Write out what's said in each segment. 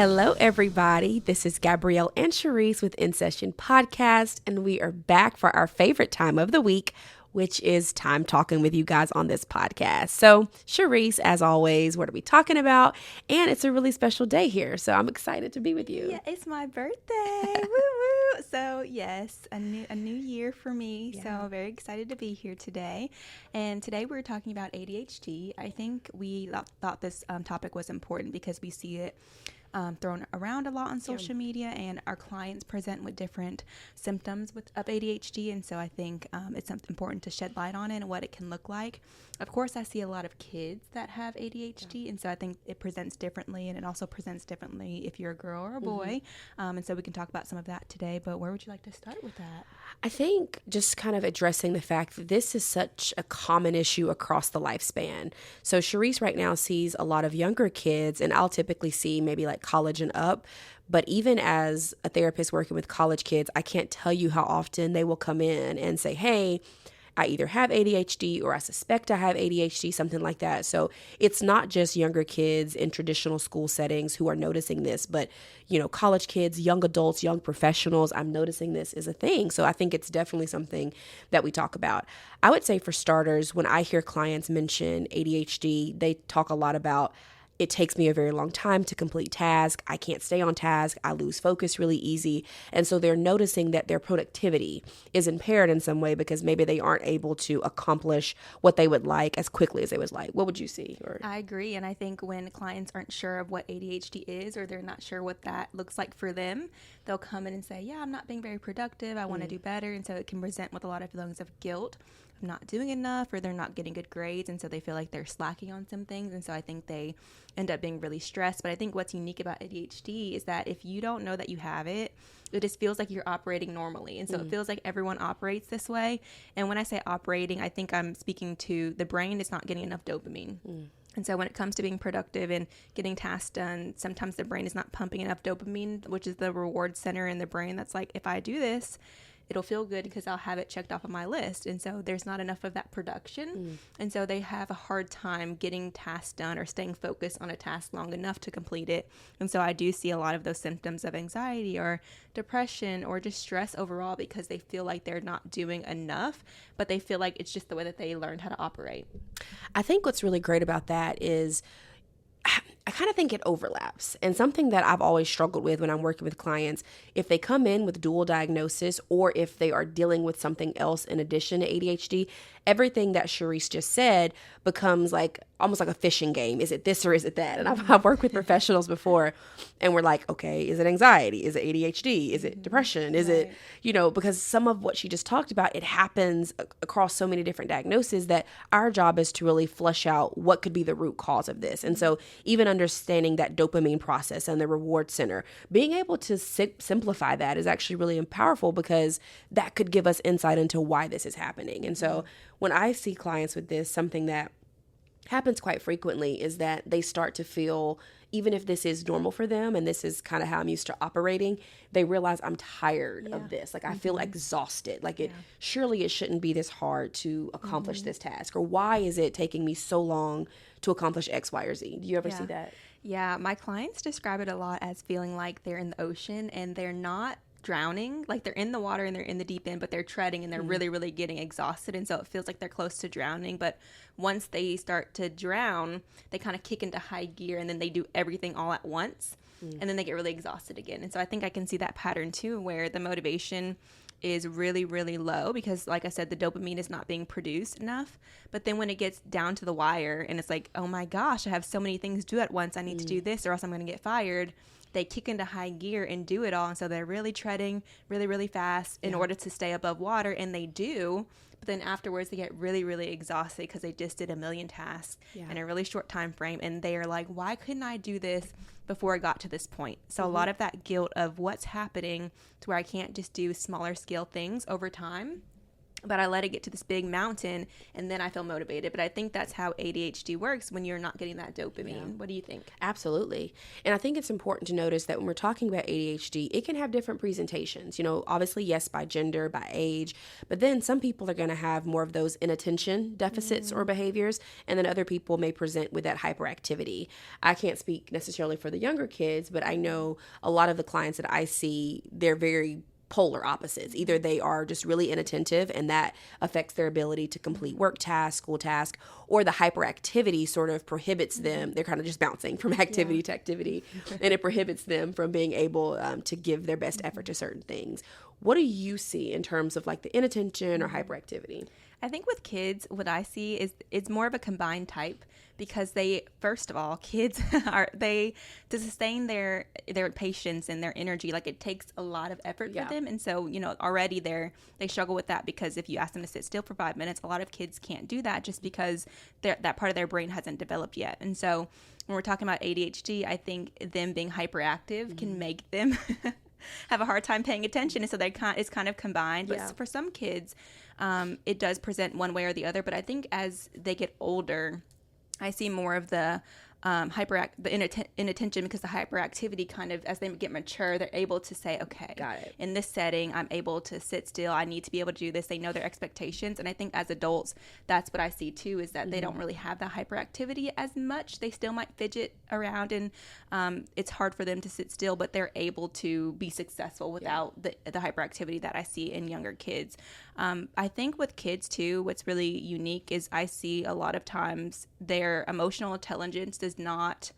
Hello, everybody. This is Gabrielle and Charice with In Session Podcast, and we are back for our favorite time of the week, which is time talking with you guys on this podcast. So, Charice, as always, what are we talking about? And it's a really special day here, so I'm excited to be with you. Yeah, it's my birthday. Woo woo. So, yes, a new year for me. Yeah. So, very excited to be here today. And today we're talking about ADHD. I think we thought this topic was important because we see it thrown around a lot on social media, and our clients present with different symptoms of ADHD, and so I think it's important to shed light on it and what it can look like. Of course, I see a lot of kids that have ADHD, and so I think it presents differently, and it also presents differently if you're a girl or a boy, and so we can talk about some of that today, but where would you like to start with that? I think just kind of addressing the fact that this is such a common issue across the lifespan. So Charice right now sees a lot of younger kids, and I'll typically see maybe like college and up. But even as a therapist working with college kids, I can't tell you how often they will come in and say, hey, I either have ADHD or I suspect I have ADHD, something like that. So it's not just younger kids in traditional school settings who are noticing this, but, college kids, young adults, young professionals, I'm noticing this is a thing. So I think it's definitely something that we talk about. I would say for starters, when I hear clients mention ADHD, they talk a lot about it takes me a very long time to complete tasks. I can't stay on task. I lose focus really easy. And so they're noticing that their productivity is impaired in some way because maybe they aren't able to accomplish what they would like as quickly as they would like. What would you see? I agree. And I think when clients aren't sure of what ADHD is, or they're not sure what that looks like for them, they'll come in and say, yeah, I'm not being very productive. I want to do better. And so it can present with a lot of feelings of guilt, not doing enough, or they're not getting good grades, and so they feel like they're slacking on some things, and so I think they end up being really stressed. But I think what's unique about ADHD is that if you don't know that you have it, it just feels like you're operating normally, and so it feels like everyone operates this way. And when I say operating, I think I'm speaking to the brain is not getting enough dopamine. And so when it comes to being productive and getting tasks done, sometimes the brain is not pumping enough dopamine, which is the reward center in the brain that's like, if I do this, it'll feel good because I'll have it checked off on my list. And so there's not enough of that production. And so they have a hard time getting tasks done or staying focused on a task long enough to complete it. And so I do see a lot of those symptoms of anxiety or depression or just stress overall because they feel like they're not doing enough, but they feel like it's just the way that they learned how to operate. I think what's really great about that is I kind of think it overlaps, and something that I've always struggled with when I'm working with clients, if they come in with dual diagnosis or if they are dealing with something else in addition to ADHD, everything that Charice just said becomes like almost like a fishing game. Is it this or is it that? And I've worked with professionals before, and we're like, okay, is it anxiety? Is it ADHD? Is it depression? Is it, because some of what she just talked about, it happens across so many different diagnoses that our job is to really flesh out what could be the root cause of this. And so even understanding that dopamine process and the reward center, being able to simplify that is actually really powerful because that could give us insight into why this is happening. And so when I see clients with this, something that happens quite frequently is that they start to feel, even if this is normal for them and this is kind of how I'm used to operating, they realize I'm tired of this. Like I feel exhausted. Like surely it shouldn't be this hard to accomplish this task, or why is it taking me so long to accomplish X, Y, or Z? Do you ever see that? Yeah, my clients describe it a lot as feeling like they're in the ocean and they're not drowning. Like they're in the water and they're in the deep end, but they're treading and they're really, really getting exhausted. And so it feels like they're close to drowning. But once they start to drown, they kind of kick into high gear and then they do everything all at once. And then they get really exhausted again. And so I think I can see that pattern too, where the motivation is really, really low because, like I said, the dopamine is not being produced enough. But then when it gets down to the wire and it's like, oh my gosh, I have so many things to do at once. I need to do this or else I'm going to get fired. They kick into high gear and do it all. And so they're really treading really, really fast in order to stay above water. And they do. But then afterwards, they get really, really exhausted because they just did a million tasks in a really short time frame. And they are like, why couldn't I do this before I got to this point? So a lot of that guilt of what's happening to where I can't just do smaller scale things over time but I let it get to this big mountain and then I feel motivated. But I think that's how ADHD works when you're not getting that dopamine. Yeah. What do you think? Absolutely. And I think it's important to notice that when we're talking about ADHD, it can have different presentations. You know, obviously, yes, by gender, by age, but then some people are going to have more of those inattention deficits or behaviors, and then other people may present with that hyperactivity. I can't speak necessarily for the younger kids, but I know a lot of the clients that I see, they're very polar opposites. Either they are just really inattentive and that affects their ability to complete work tasks, school tasks, or the hyperactivity sort of prohibits them. They're kind of just bouncing from activity to activity, and it prohibits them from being able to give their best effort to certain things. What do you see in terms of like the inattention or hyperactivity? I think with kids, what I see is it's more of a combined type, because they, first of all, kids to sustain their patience and their energy, like it takes a lot of effort for them. And so, you know, already they struggle with that, because if you ask them to sit still for 5 minutes, a lot of kids can't do that just because that part of their brain hasn't developed yet. And so when we're talking about ADHD, I think them being hyperactive can make them have a hard time paying attention. And so it's kind of combined. But for some kids, it does present one way or the other. But I think as they get older, I see more of the inattention, because the hyperactivity kind of, as they get mature, they're able to say, okay, got it. In this setting, I'm able to sit still. I need to be able to do this. They know their expectations. And I think as adults, that's what I see too, is that they don't really have the hyperactivity as much. They still might fidget around, and it's hard for them to sit still, but they're able to be successful without the hyperactivity that I see in younger kids. I think with kids too, what's really unique is I see a lot of times their emotional intelligence does not,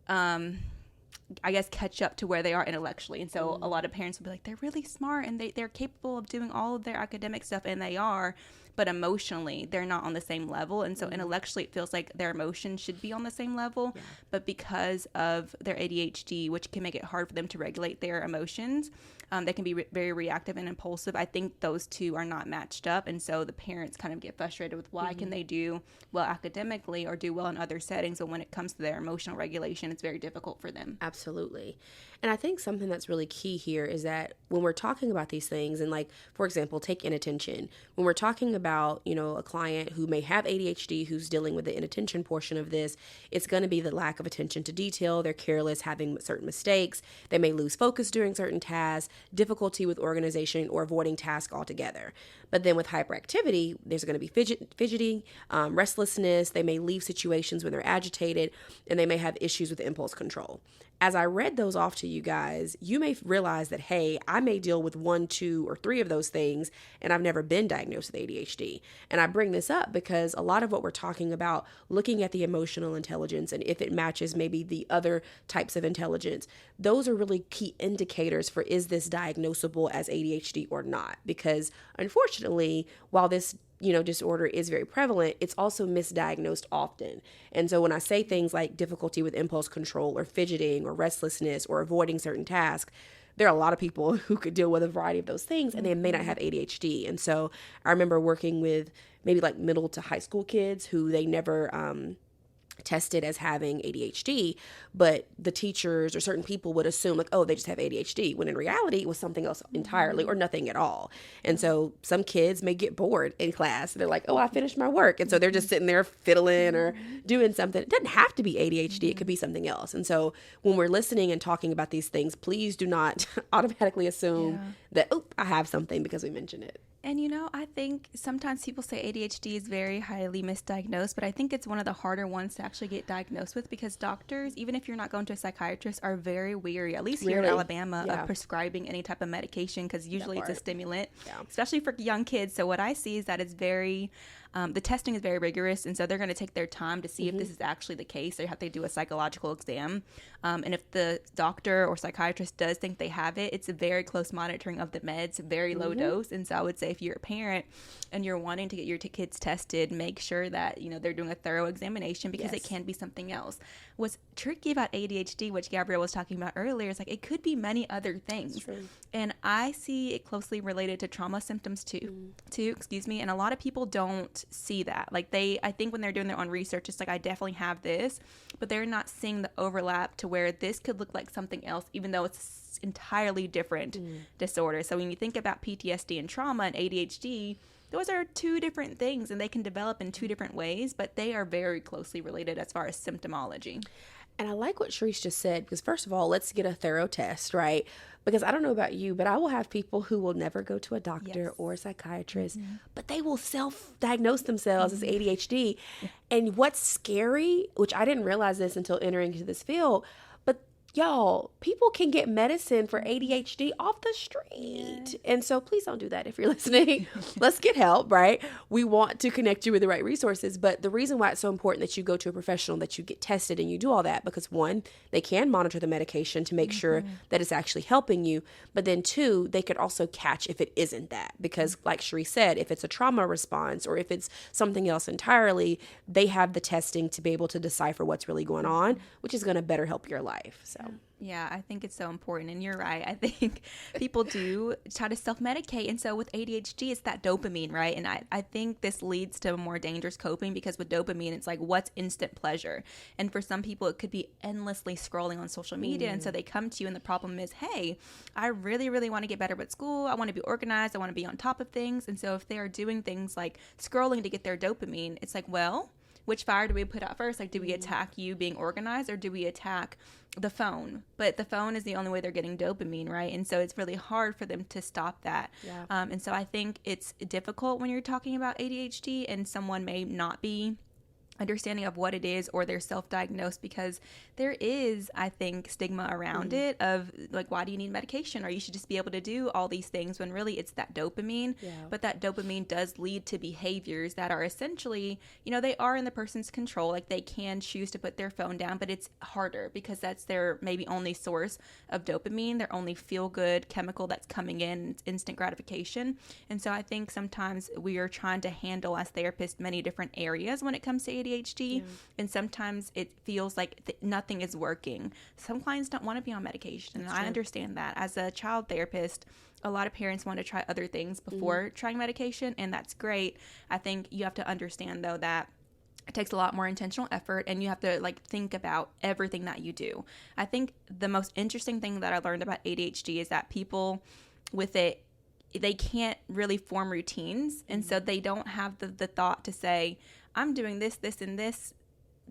I guess, catch up to where they are intellectually. And so a lot of parents will be like, they're really smart and they're capable of doing all of their academic stuff, and they are, but emotionally they're not on the same level. And so intellectually it feels like their emotions should be on the same level, but because of their ADHD, which can make it hard for them to regulate their emotions, they can be very reactive and impulsive. I think those two are not matched up, and so the parents kind of get frustrated with why can they do well academically or do well in other settings, but when it comes to their emotional regulation, it's very difficult for them. Absolutely. And I think something that's really key here is that when we're talking about these things, and like, for example, take inattention. When we're talking about, you know, a client who may have ADHD who's dealing with the inattention portion of this, it's going to be the lack of attention to detail. They're careless, having certain mistakes. They may lose focus during certain tasks, difficulty with organization, or avoiding tasks altogether. But then with hyperactivity, there's going to be fidgeting, restlessness. They may leave situations when they're agitated, and they may have issues with impulse control. As I read those off to you guys, you may realize that, hey, I may deal with 1, 2, or 3 of those things, and I've never been diagnosed with ADHD. And I bring this up because a lot of what we're talking about, looking at the emotional intelligence and if it matches maybe the other types of intelligence, those are really key indicators for, is this diagnosable as ADHD or not? Because unfortunately, while this disorder is very prevalent, it's also misdiagnosed often. And so when I say things like difficulty with impulse control or fidgeting or restlessness or avoiding certain tasks, there are a lot of people who could deal with a variety of those things, and they may not have ADHD. And so I remember working with maybe like middle to high school kids who they never tested as having ADHD, but the teachers or certain people would assume like, oh, they just have ADHD, when in reality it was something else entirely or nothing at all. And so some kids may get bored in class. They're like, oh, I finished my work. And so they're just sitting there fiddling or doing something. It doesn't have to be ADHD. It could be something else. And so when we're listening and talking about these things, please do not automatically assume that, oh, I have something because we mentioned it. And, I think sometimes people say ADHD is very highly misdiagnosed, but I think it's one of the harder ones to actually get diagnosed with, because doctors, even if you're not going to a psychiatrist, are very weary, at least here in Alabama, of prescribing any type of medication, because usually it's a stimulant, especially for young kids. So what I see is that it's very... the testing is very rigorous, and so they're going to take their time to see if this is actually the case. They have to do a psychological exam. And if the doctor or psychiatrist does think they have it, it's a very close monitoring of the meds, very low dose. And so I would say if you're a parent and you're wanting to get your kids tested, make sure that, they're doing a thorough examination, because it can be something else. What's tricky about ADHD, which Gabrielle was talking about earlier, is like it could be many other things. And I see it closely related to trauma symptoms too, and a lot of people don't see that. Like I think when they're doing their own research, it's like, I definitely have this, but they're not seeing the overlap to where this could look like something else, even though it's entirely different disorder. So when you think about PTSD and trauma and ADHD, those are two different things, and they can develop in two different ways, but they are very closely related as far as symptomology. And I like what Charice just said, because first of all, let's get a thorough test, right? Because I don't know about you, but I will have people who will never go to a doctor or a psychiatrist, but they will self-diagnose themselves as ADHD. And what's scary, which I didn't realize this until entering into this field, but y'all, people can get medicine for ADHD off the street. And so please don't do that if you're listening. Let's get help, right? We want to connect you with the right resources. But the reason why it's so important that you go to a professional, that you get tested and you do all that, because one, they can monitor the medication to make sure that it's actually helping you. But then two, they could also catch if it isn't that. Because like Charice said, if it's a trauma response or if it's something else entirely, they have the testing to be able to decipher what's really going on, which is going to better help your life. So. Yeah, I think it's so important. And you're right. I think people do try to self-medicate. And so with ADHD, it's that dopamine, right? And I think this leads to more dangerous coping, because with dopamine, it's like, what's instant pleasure? And for some people, it could be endlessly scrolling on social media. And so they come to you and the problem is, hey, I really, really want to get better at school. I want to be organized. I want to be on top of things. And so if they are doing things like scrolling to get their dopamine, it's like, well, which fire do we put out first? Like, do we attack you being organized, or do we attack the phone? But the phone is the only way they're getting dopamine, right? And so it's really hard for them to stop that. Yeah. And so I think it's difficult when you're talking about ADHD and someone may not be understanding of what it is, or they're self-diagnosed, because there is, I think, stigma around it of like, why do you need medication, or you should just be able to do all these things, when really it's that dopamine. But that dopamine does lead to behaviors that are essentially, they are in the person's control. Like, they can choose to put their phone down, but it's harder because that's their maybe only source of dopamine, their only feel-good chemical that's coming in. It's instant gratification. And so I think sometimes we are trying to handle, as therapists, many different areas when it comes to ADHD, and sometimes it feels like nothing is working. Some clients don't want to be on medication, and I understand that. As a child therapist, a lot of parents want to try other things before trying medication, and that's great. I think you have to understand, though, that it takes a lot more intentional effort, and you have to think about everything that you do. I think the most interesting thing that I learned about ADHD is that people with it, they can't really form routines, and so they don't have the thought to say, I'm doing this, this, and this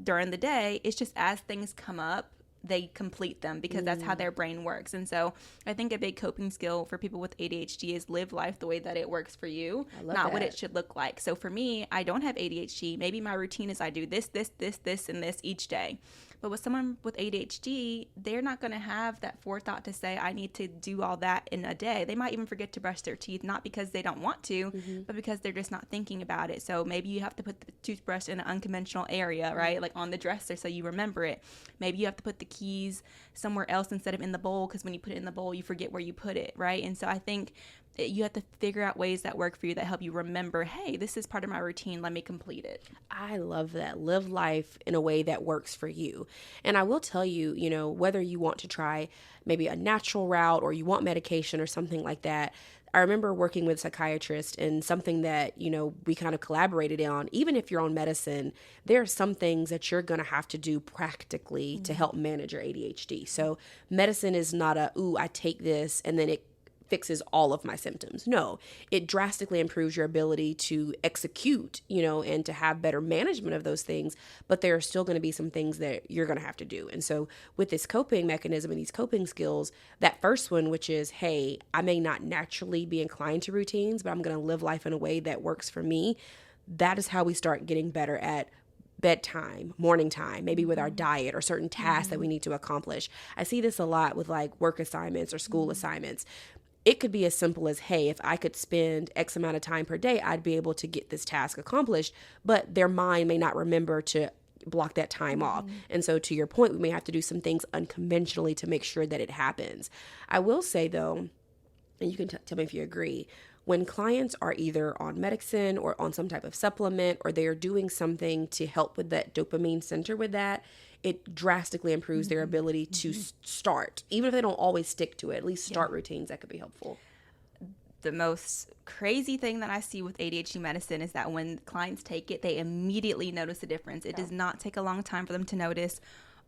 during the day. It's just as things come up, they complete them, because that's how their brain works. And so I think a big coping skill for people with ADHD is live life the way that it works for you, not what it should look like. So for me, I don't have ADHD. Maybe my routine is I do this, this, this, this, and this each day. But with someone with ADHD, they're not going to have that forethought to say, I need to do all that in a day. They might even forget to brush their teeth, not because they don't want to, but because they're just not thinking about it. So maybe you have to put the toothbrush in an unconventional area, right? Like on the dresser, so you remember it. Maybe you have to put the keys somewhere else instead of in the bowl, because when you put it in the bowl, you forget where you put it, right? And so I think you have to figure out ways that work for you, that help you remember, hey, this is part of my routine, let me complete it. I love that. Live life in a way that works for you. And I will tell you, whether you want to try maybe a natural route or you want medication or something like that, I remember working with a psychiatrist, and something that, we kind of collaborated on, even if you're on medicine, there are some things that you're going to have to do practically to help manage your ADHD. So medicine is not I take this and then it fixes all of my symptoms. No, it drastically improves your ability to execute, and to have better management of those things. But there are still going to be some things that you're going to have to do. And so with this coping mechanism and these coping skills, that first one, which is, hey, I may not naturally be inclined to routines, but I'm going to live life in a way that works for me. That is how we start getting better at bedtime, morning time, maybe with our diet or certain tasks that we need to accomplish. I see this a lot with work assignments or school assignments. It could be as simple as, hey, if I could spend X amount of time per day, I'd be able to get this task accomplished, but their mind may not remember to block that time off. And so to your point, we may have to do some things unconventionally to make sure that it happens. I will say, though, and you can tell me if you agree, when clients are either on medicine or on some type of supplement, or they are doing something to help with that dopamine center with that, it drastically improves their ability to start. Even if they don't always stick to it, at least start routines. That could be helpful. The most crazy thing that I see with ADHD medicine is that when clients take it, they immediately notice a difference. It does not take a long time for them to notice,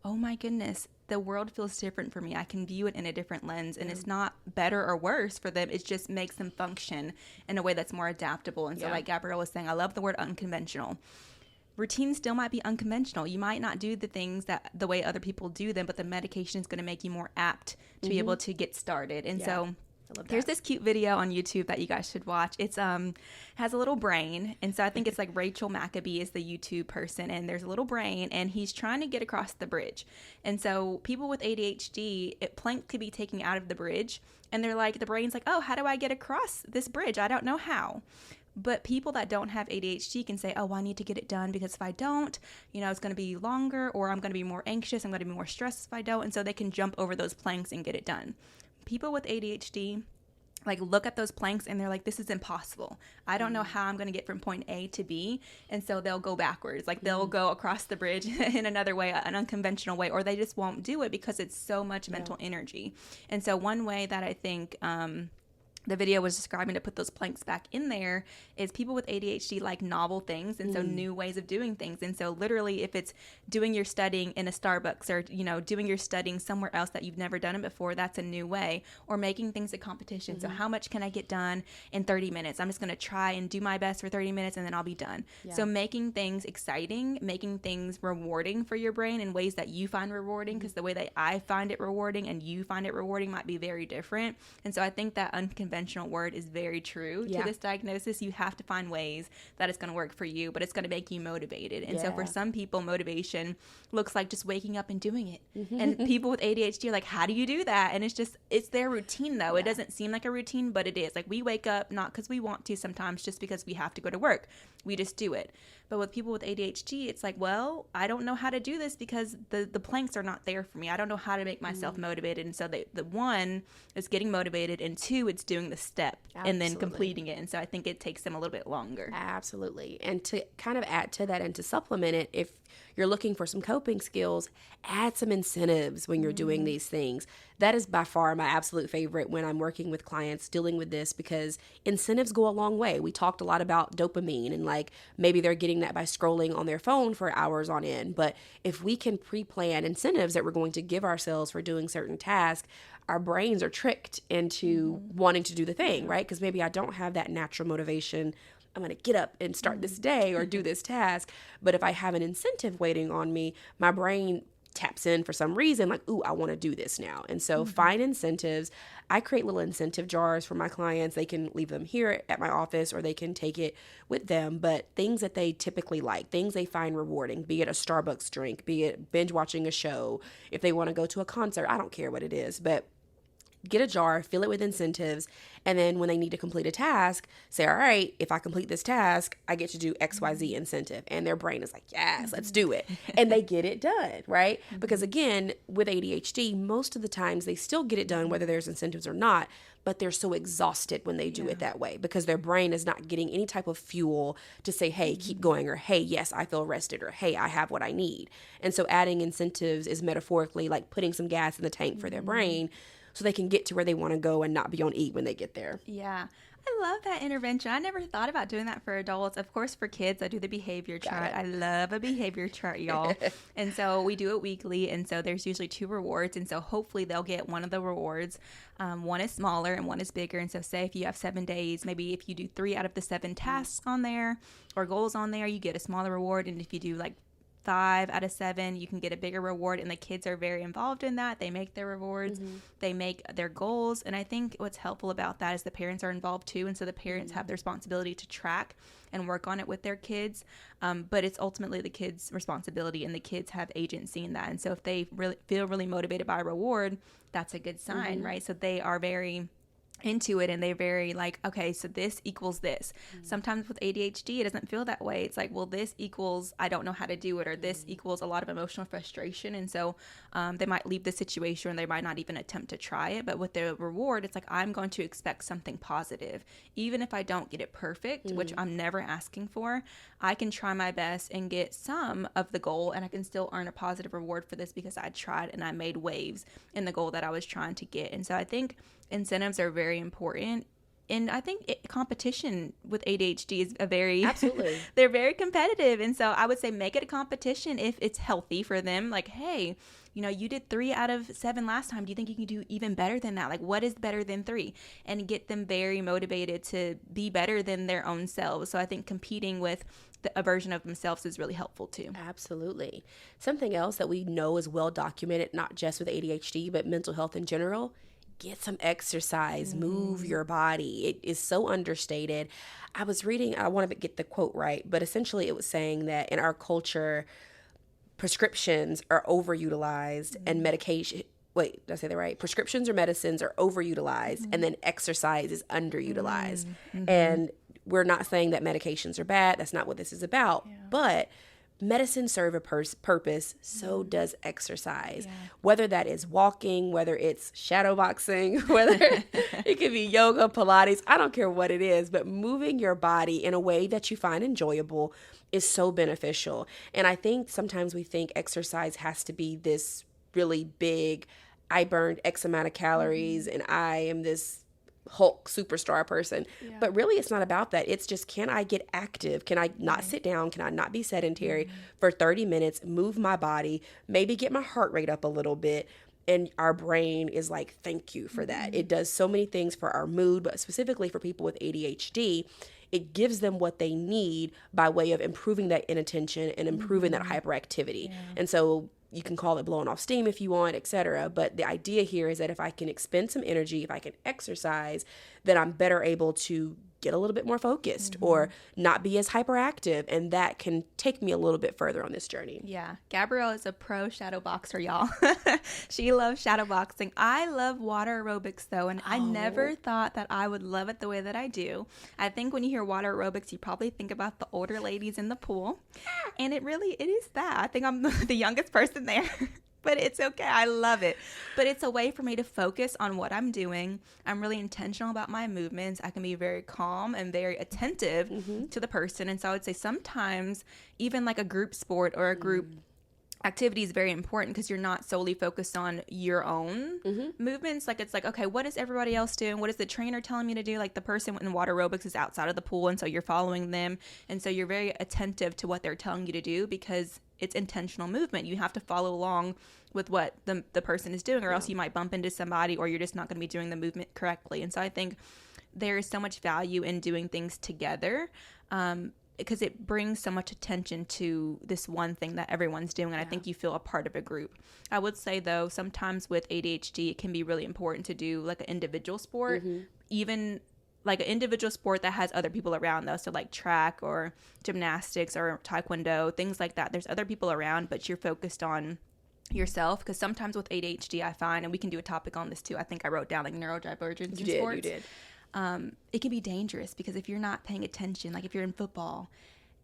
oh my goodness, the world feels different for me. I can view it in a different lens, and it's not better or worse for them. It just makes them function in a way that's more adaptable. And so like Gabrielle was saying, I love the word unconventional. Routines still might be unconventional. You might not do the things that the way other people do them, but the medication is going to make you more apt to be able to get started. And so there's this cute video on YouTube that you guys should watch. It's has a little brain, and so I think it's like Rachel Maccabee is the YouTube person, and there's a little brain, and he's trying to get across the bridge. And so people with ADHD, plank could be taken out of the bridge, and they're like, the brain's like, oh, how do I get across this bridge? I don't know how. But people that don't have ADHD can say, oh, well, I need to get it done because if I don't, it's going to be longer, or I'm going to be more anxious. I'm going to be more stressed if I don't. And so they can jump over those planks and get it done. People with ADHD look at those planks and they're like, this is impossible. I don't know how I'm going to get from point A to B. And so they'll go backwards. They'll go across the bridge in another way, an unconventional way, or they just won't do it because it's so much mental energy. And so one way that I think the video was describing to put those planks back in there is people with ADHD like novel things, and so new ways of doing things. And so literally if it's doing your studying in a Starbucks, or doing your studying somewhere else that you've never done it before, that's a new way. Or making things a competition. So how much can I get done in 30 minutes? I'm just going to try and do my best for 30 minutes and then I'll be done. So making things exciting, making things rewarding for your brain in ways that you find rewarding, because the way that I find it rewarding and you find it rewarding might be very different. And so I think that unconventional word is very true to this diagnosis. You have to find ways that it's going to work for you, but it's going to make you motivated. And so for some people, motivation looks like just waking up and doing it. And people with ADHD are like, how do you do that? And it's their routine though. It doesn't seem like a routine, but it is. We wake up not because we want to, sometimes just because we have to go to work. We just do it. But with people with ADHD, it's like, well, I don't know how to do this because the planks are not there for me. I don't know how to make myself motivated. And so the one is getting motivated, and two, it's doing the step and then completing it. And so I think it takes them a little bit longer. Absolutely. And to kind of add to that and to supplement it, if you're looking for some coping skills, add some incentives when you're doing these things. That is by far my absolute favorite when I'm working with clients dealing with this, because incentives go a long way. We talked a lot about dopamine, and maybe they're getting that by scrolling on their phone for hours on end. But if we can pre-plan incentives that we're going to give ourselves for doing certain tasks, our brains are tricked into wanting to do the thing, right? Because maybe I don't have that natural motivation. I'm going to get up and start this day or do this task. But if I have an incentive waiting on me, my brain taps in for some reason, ooh, I want to do this now. And so find incentives. I create little incentive jars for my clients. They can leave them here at my office or they can take it with them. But things that they typically like, things they find rewarding, be it a Starbucks drink, be it binge watching a show, if they want to go to a concert, I don't care what it is, but get a jar, fill it with incentives, and then when they need to complete a task, say, all right, if I complete this task, I get to do XYZ incentive. And their brain is like, yes, let's do it. And they get it done, right? Because again, with ADHD, most of the times they still get it done whether there's incentives or not, but they're so exhausted when they do it that way because their brain is not getting any type of fuel to say, hey, keep going, or hey, yes, I feel rested, or hey, I have what I need. And so adding incentives is metaphorically like putting some gas in the tank for their brain, so they can get to where they want to go and not be on E when they get there. Yeah. I love that intervention. I never thought about doing that for adults. Of course, for kids, I do the behavior chart. I love a behavior chart, y'all. And so we do it weekly. And so there's usually 2 rewards. And so hopefully they'll get one of the rewards. One is smaller and one is bigger. And so say if you have 7 days, maybe if you do 3 out of the 7 tasks on there or goals on there, you get a smaller reward. And if you do 5 out of 7, you can get a bigger reward. And the kids are very involved in that. They make their rewards, they make their goals. And I think what's helpful about that is the parents are involved too. And so the parents have the responsibility to track and work on it with their kids. But it's ultimately the kids' responsibility, and the kids have agency in that. And so if they really feel really motivated by a reward, that's a good sign, right? So they are very into it, and they're very okay, so this equals this. Sometimes with ADHD, it doesn't feel that way. It's well, this equals I don't know how to do it, or this equals a lot of emotional frustration. And so they might leave the situation, and they might not even attempt to try it. But with the reward, it's I'm going to expect something positive. Even if I don't get it perfect, which I'm never asking for, I can try my best and get some of the goal, and I can still earn a positive reward for this because I tried and I made waves in the goal that I was trying to get. And so I think incentives are very important. And I think competition with ADHD is a very, Absolutely. they're very competitive. And so I would say make it a competition if it's healthy for them. Like, hey, you did 3 out of 7 last time. Do you think you can do even better than that? Like, what is better than 3? And get them very motivated to be better than their own selves. So I think competing with a version of themselves is really helpful too. Absolutely. Something else that we know is well documented, not just with ADHD, but mental health in general. Get some exercise, move your body. It is so understated. I was reading, I want to get the quote right, but essentially it was saying that in our culture, prescriptions are overutilized and medication, wait, did I say that right? Prescriptions or medicines are overutilized and then exercise is underutilized. And we're not saying that medications are bad. That's not what this is about. But medicine serve a purpose, so does exercise. Whether that is walking, whether it's shadow boxing, whether it could be yoga, Pilates, I don't care what it is, but moving your body in a way that you find enjoyable is so beneficial. And I think sometimes we think exercise has to be this really big, I burned X amount of calories and I am this Hulk superstar person. But really it's not about that. It's just, can I get active? Can I not sit down? Can I not be sedentary for 30 minutes, move my body, maybe get my heart rate up a little bit? And our brain is like, thank you for that. It does so many things for our mood, but specifically for people with ADHD, it gives them what they need by way of improving that inattention and improving that hyperactivity. And so you can call it blowing off steam if you want, etc. But the idea here is that if I can expend some energy, if I can exercise, then I'm better able to get a little bit more focused or not be as hyperactive. And that can take me a little bit further on this journey. Yeah. Gabrielle is a pro shadow boxer, y'all. She loves shadow boxing. I love water aerobics though. And I never thought that I would love it the way that I do. I think when you hear water aerobics, you probably think about the older ladies in the pool. And it is that. I think I'm the youngest person there. But it's okay. I love it. But it's a way for me to focus on what I'm doing. I'm really intentional about my movements. I can be very calm and very attentive to the person. And so I would say sometimes even like a group sport or a group activity is very important because you're not solely focused on your own movements. Like, it's like, okay, what is everybody else doing? What is the trainer telling me to do? Like, the person in water aerobics is outside of the pool, and so you're following them. And so you're very attentive to what they're telling you to do because it's intentional movement. You have to follow along with what the person is doing, or else you might bump into somebody, or you're just not going to be doing the movement correctly. And so I think there is so much value in doing things together, because it brings so much attention to this one thing that everyone's doing, and I think you feel a part of a group. I would say, though, sometimes with ADHD, it can be really important to do like an individual sport, even like an individual sport that has other people around, though. So like track or gymnastics or taekwondo, things like that. There's other people around, but you're focused on yourself, because sometimes with ADHD, I find, and we can do a topic on this too, I think I wrote down like neurodivergence in sports. You did. It can be dangerous because if you're not paying attention, like if you're in football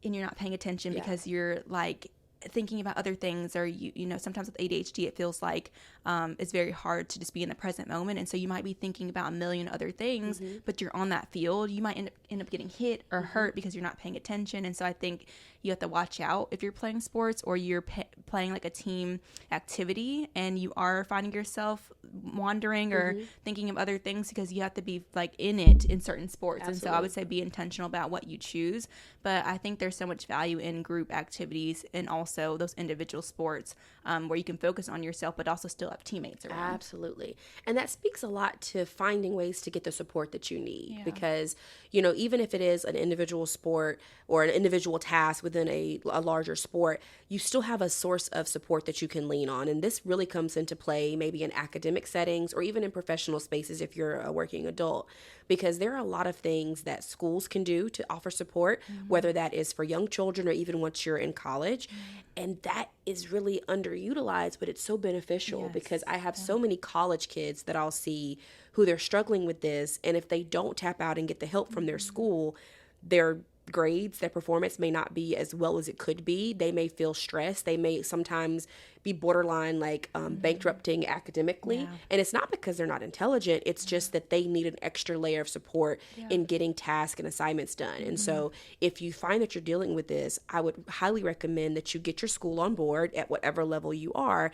and you're not paying attention because you're like thinking about other things, or you know, sometimes with ADHD it feels like it's very hard to just be in the present moment, and so you might be thinking about a million other things, but you're on that field, you might end up getting hit or hurt because you're not paying attention. And so I think you have to watch out if you're playing sports or you're playing like a team activity and you are finding yourself wandering or thinking of other things, because you have to be like in it in certain sports. Absolutely. And so I would say be intentional about what you choose. But I think there's so much value in group activities and also those individual sports where you can focus on yourself but also still have teammates around. Absolutely. And that speaks a lot to finding ways to get the support that you need, because, you know, even if it is an individual sport or an individual task within a larger sport, you still have a source of support that you can lean on. And this really comes into play maybe in academic settings or even in professional spaces if you're a working adult, because there are a lot of things that schools can do to offer support, whether that is for young children or even once you're in college. And that is really underutilized, but it's so beneficial because I have so many college kids that I'll see who they're struggling with this. And if they don't tap out and get the help from their school, their grades, their performance may not be as well as it could be. They may feel stressed. They may sometimes be borderline like bankrupting academically. And it's not because they're not intelligent. It's just that they need an extra layer of support in getting tasks and assignments done. And so if you find that you're dealing with this, I would highly recommend that you get your school on board at whatever level you are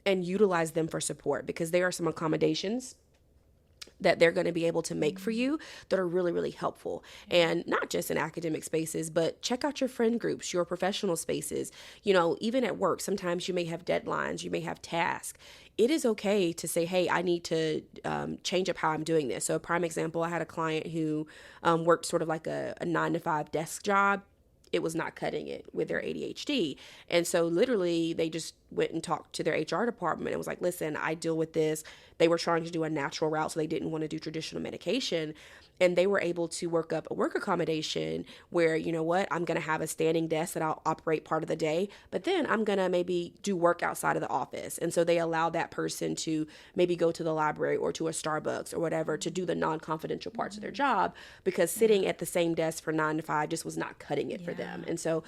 and utilize them for support, because there are some accommodations that they're going to be able to make for you that are really, really helpful. And not just in academic spaces, but check out your friend groups, your professional spaces. Even at work, sometimes you may have deadlines, you may have tasks. It is okay to say, hey, I need to change up how I'm doing this. So a prime example, I had a client who worked sort of like a 9-to-5 desk job. It was not cutting it with their ADHD. And so literally they just went and talked to their HR department and was like, listen, I deal with this. They were trying to do a natural route, so they didn't want to do traditional medication. And they were able to work up a work accommodation where, I'm going to have a standing desk that I'll operate part of the day, but then I'm going to maybe do work outside of the office. And so they allow that person to maybe go to the library or to a Starbucks or whatever to do the non-confidential parts of their job, because sitting at the same desk for 9 to 5 just was not cutting it for them. And so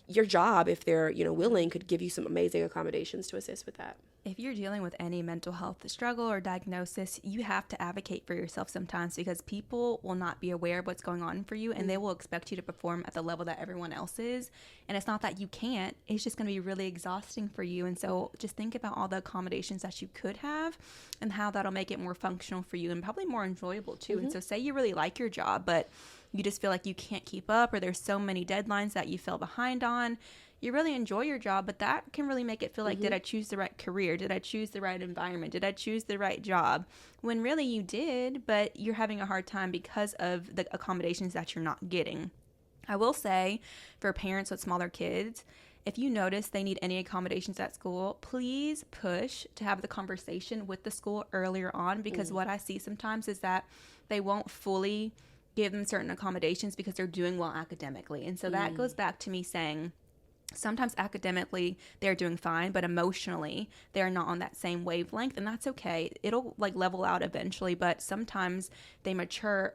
your job, if they're, willing, could give you some amazing accommodations to assist with that. If you're dealing with any mental health struggle or diagnosis, you have to advocate for yourself sometimes, because people will not be aware of what's going on for you, and they will expect you to perform at the level that everyone else is. And it's not that you can't, it's just going to be really exhausting for you. And so just think about all the accommodations that you could have and how that'll make it more functional for you and probably more enjoyable too. And so say you really like your job, but you just feel like you can't keep up, or there's so many deadlines that you fell behind on. You really enjoy your job, but that can really make it feel like, did I choose the right career? Did I choose the right environment? Did I choose the right job? When really you did, but you're having a hard time because of the accommodations that you're not getting. I will say, for parents with smaller kids, if you notice they need any accommodations at school, please push to have the conversation with the school earlier on, because what I see sometimes is that they won't fully give them certain accommodations because they're doing well academically. And so that goes back to me saying, sometimes academically they're doing fine, but emotionally they're not on that same wavelength, and that's okay. It'll level out eventually, but sometimes they mature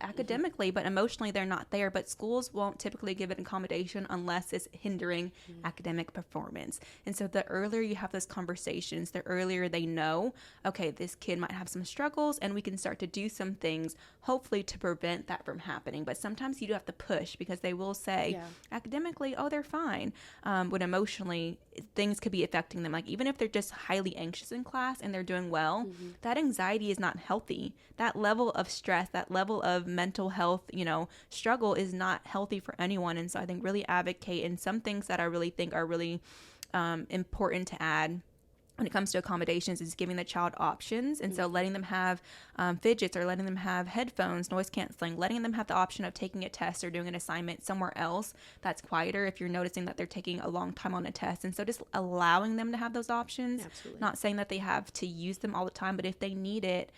academically, but emotionally they're not there. But schools won't typically give an accommodation unless it's hindering academic performance. And so the earlier you have those conversations, the earlier they know, okay, this kid might have some struggles, and we can start to do some things hopefully to prevent that from happening. But sometimes you do have to push, because they will say academically, oh, they're fine, when emotionally things could be affecting them. Like, even if they're just highly anxious in class and they're doing well, that anxiety is not healthy. That level of stress, that level of mental health, struggle is not healthy for anyone. And so I think really advocate. And some things that I really think are really important to add when it comes to accommodations is giving the child options. And so letting them have fidgets, or letting them have headphones, noise canceling, letting them have the option of taking a test or doing an assignment somewhere else that's quieter if you're noticing that they're taking a long time on a test. And so just allowing them to have those options. Absolutely. Not saying that they have to use them all the time, but if they need it,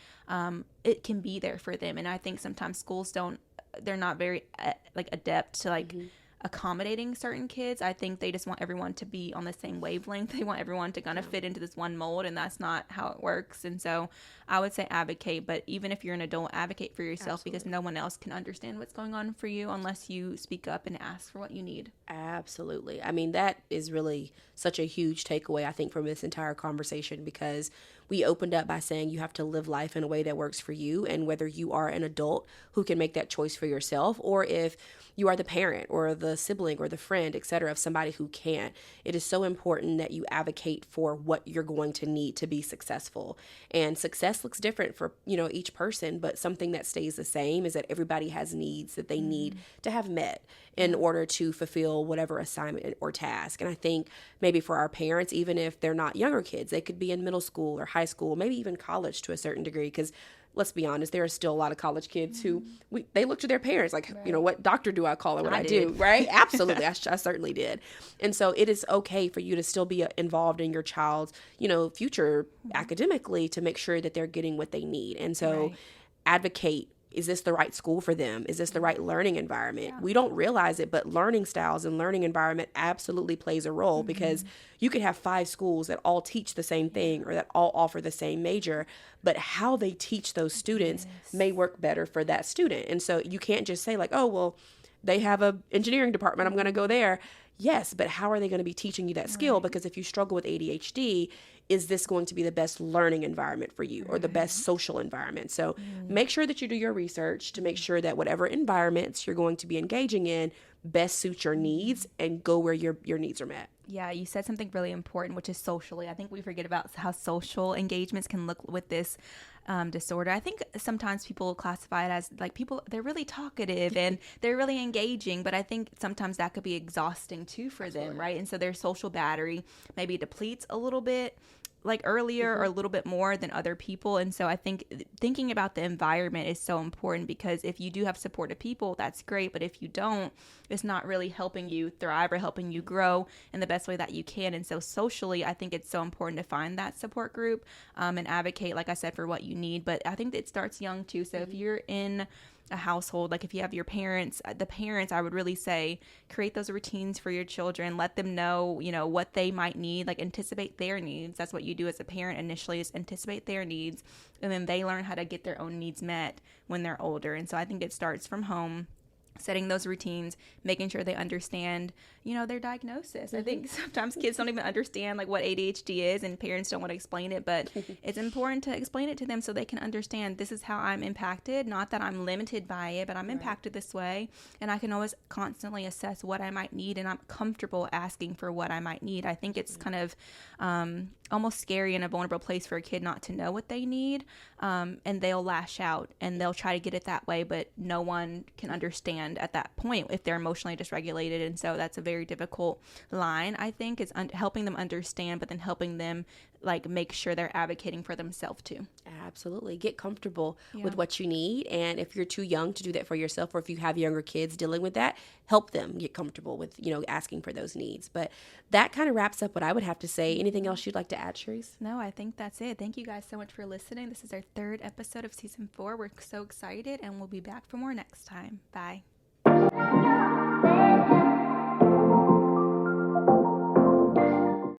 it can be there for them. And I think sometimes schools they're not very adept to accommodating certain kids. I think they just want everyone to be on the same wavelength. They want everyone to kind of fit into this one mold, and that's not how it works. And so I would say advocate, but even if you're an adult, advocate for yourself. Absolutely. Because no one else can understand what's going on for you unless you speak up and ask for what you need. Absolutely. I mean, that is really such a huge takeaway, I think, from this entire conversation, because we opened up by saying you have to live life in a way that works for you, and whether you are an adult who can make that choice for yourself, or if you are the parent or the sibling or the friend, etc., of somebody who can't, it is so important that you advocate for what you're going to need to be successful. And success looks different for, each person, but something that stays the same is that everybody has needs that they need to have met in order to fulfill whatever assignment or task. And I think maybe for our parents, even if they're not younger kids, they could be in middle school or high school, maybe even college to a certain degree, because let's be honest, there are still a lot of college kids who they look to their parents like, right. What doctor do I call and what I do, right? Absolutely. I certainly did. And so it is okay for you to still be involved in your child's, future academically, to make sure that they're getting what they need. And so advocate. Is this the right school for them? Is this the right learning environment? Yeah. We don't realize it, but learning styles and learning environment absolutely plays a role, because you could have 5 schools that all teach the same thing or that all offer the same major, but how they teach those students may work better for that student. And so you can't just say oh, well, they have an engineering department, I'm going to go there. Yes, but how are they going to be teaching you that skill? Right. Because if you struggle with ADHD, is this going to be the best learning environment for you or the best social environment? So make sure that you do your research to make sure that whatever environments you're going to be engaging in best suit your needs, and go where your needs are met. Yeah, you said something really important, which is socially. I think we forget about how social engagements can look with this disorder. I think sometimes people classify it as like people, they're really talkative and they're really engaging, but I think sometimes that could be exhausting too for them, right? And so their social battery maybe depletes a little bit like earlier or a little bit more than other people. And so I think thinking about the environment is so important, because if you do have supportive people, that's great. But if you don't, it's not really helping you thrive or helping you grow in the best way that you can. And so socially, I think it's so important to find that support group and advocate, like I said, for what you need. But I think it starts young too. So if you're in a household, like if you have your parents, I would really say create those routines for your children. Let them know, what they might need, like anticipate their needs. That's what you do as a parent initially, is anticipate their needs, and then they learn how to get their own needs met when they're older. And so I think it starts from home, setting those routines, making sure they understand, their diagnosis. I think sometimes kids don't even understand like what ADHD is, and parents don't want to explain it, but it's important to explain it to them so they can understand, this is how I'm impacted. Not that I'm limited by it, but I'm impacted this way. And I can always constantly assess what I might need, and I'm comfortable asking for what I might need. I think it's kind of almost scary in a vulnerable place for a kid not to know what they need. And they'll lash out and they'll try to get it that way, but no one can understand at that point if they're emotionally dysregulated. And so that's a very difficult line, I think, is helping them understand, but then helping them like make sure they're advocating for themselves too. Absolutely. Get comfortable with what you need. And if you're too young to do that for yourself, or if you have younger kids dealing with that, help them get comfortable with, asking for those needs. But that kind of wraps up what I would have to say. Anything else you'd like to add, Charice? No, I think that's it. Thank you guys so much for listening. This is our 3rd episode of season 4. We're so excited, and we'll be back for more next time. Bye.